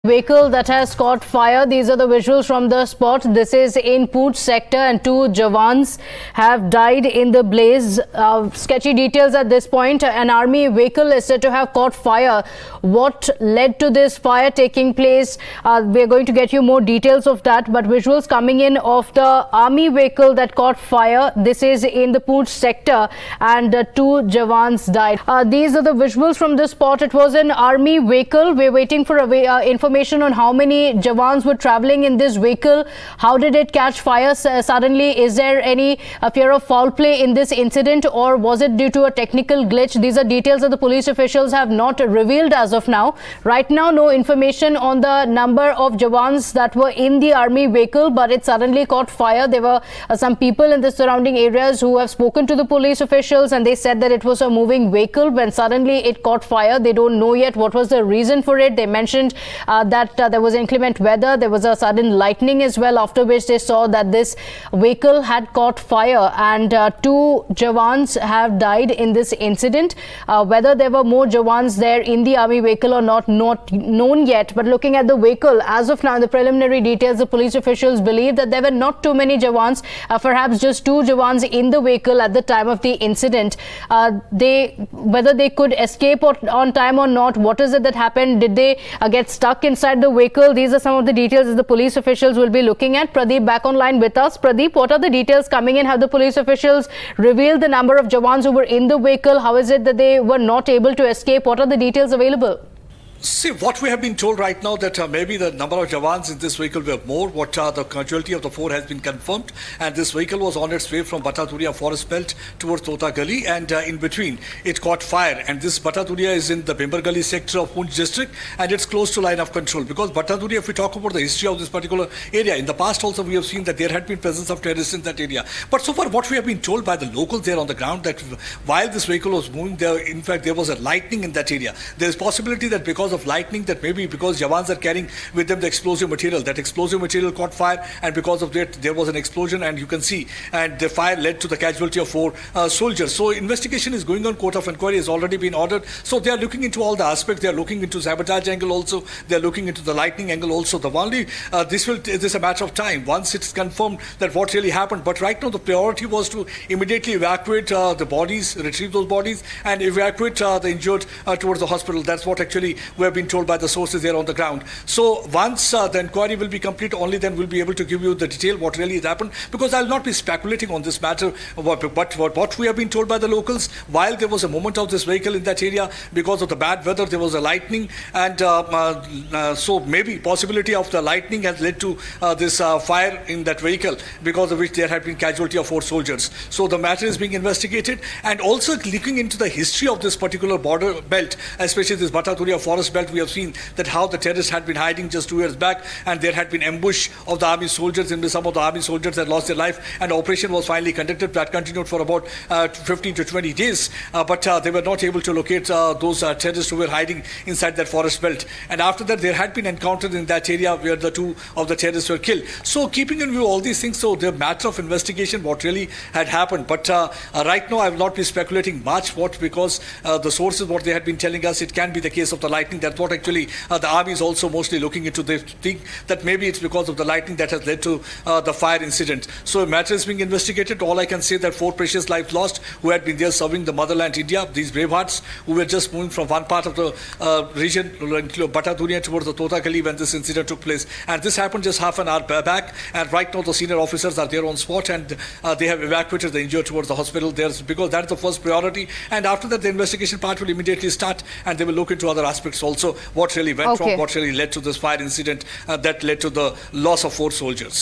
Vehicle that has caught fire. These are the visuals from the spot. This is in Poonch sector and 2 jawans have died in the blaze. Sketchy details at this point. An army vehicle is said to have caught fire. What led to this fire taking place? We are going to get you more details of that, but visuals coming in of the army vehicle that caught fire. This is in the Poonch sector and 2 jawans died. These are the visuals from the spot. It was an army vehicle. We're waiting for information on how many jawans were traveling in this vehicle. How did it catch fire suddenly? Is there any fear of foul play in this incident, or was it due to a technical glitch? These are details that the police officials have not revealed as of now. Right now, no information on the number of jawans that were in the army vehicle, but it suddenly caught fire. There were some people in the surrounding areas who have spoken to the police officials, and they said that it was a moving vehicle when suddenly it caught fire. They don't know yet what was the reason for it. They mentioned that there was inclement weather. There was a sudden lightning as well, after which they saw that this vehicle had caught fire, and 2 jawans have died in this incident. Whether there were more jawans there in the army vehicle or not known yet, but looking at the vehicle as of now, the preliminary details, the police officials believe that there were not too many jawans, perhaps just 2 jawans in the vehicle at the time of the incident. Whether they could escape on time or not, what is it that happened? Did they get stuck inside the vehicle? These are some of the details that the police officials will be looking at. Pradeep back online with us. Pradeep, what are the details coming in? Have the police officials revealed the number of jawans who were in the vehicle? How is it that they were not able to escape? What are the details available? See, what we have been told right now that maybe the number of jawans in this vehicle were more. What the casualty of the 4 has been confirmed, and this vehicle was on its way from Bhata Dhurian forest belt towards Tota Gully, and in between it caught fire. And this Bhata Dhurian is in the Bimber Gully sector of Poonch district, and it's close to line of control, because Bhata Dhurian, if we talk about the history of this particular area, in the past also we have seen that there had been presence of terrorists in that area. But so far what we have been told by the locals there on the ground, that while this vehicle was moving there, in fact there was a lightning in that area. There is possibility that because of lightning, that maybe because jawans are carrying with them the explosive material, that explosive material caught fire, and because of that there was an explosion, and you can see, and the fire led to the casualty of 4 soldiers. So investigation is going on. Court of inquiry has already been ordered. So they are looking into all the aspects. They are looking into sabotage angle also. They are looking into the lightning angle also. The only this is a matter of time once it's confirmed that what really happened. But right now the priority was to immediately evacuate the bodies, retrieve those bodies, and evacuate the injured towards the hospital. That's what actually we have been told by the sources there on the ground. So once the inquiry will be complete, only then we'll be able to give you the detail what really has happened, because I'll not be speculating on this matter. But what we have been told by the locals, while there was a movement of this vehicle in that area, because of the bad weather, there was a lightning, and so maybe possibility of the lightning has led to this fire in that vehicle, because of which there had been casualty of 4 soldiers. So the matter is being investigated, and also looking into the history of this particular border belt, especially this Bhata Dhurian forest belt. We have seen that how the terrorists had been hiding just 2 years back, and there had been ambush of the army soldiers, and some of the army soldiers had lost their life, and the operation was finally conducted. That continued for about 15 to 20 days, but they were not able to locate those terrorists who were hiding inside that forest belt. And after that there had been encounters in that area where the 2 of the terrorists were killed. So keeping in view all these things, so the matter of investigation what really had happened. But right now I will not be speculating much, because the sources what they had been telling us, it can be the case of the lightning. That's what actually the army is also mostly looking into. They think that maybe it's because of the lightning that has led to the fire incident. So the matter is being investigated. All I can say that 4 precious lives lost who had been there serving the motherland India, these brave hearts who were just moving from one part of the region, Bhata Dhurian, towards the Tota Gully when this incident took place. And this happened just half an hour back, and right now the senior officers are there on spot, and they have evacuated the injured towards the hospital there, because that is the first priority. And after that the investigation part will immediately start, and they will look into other aspects also, what really went wrong, what really led to this fire incident that led to the loss of 4 soldiers.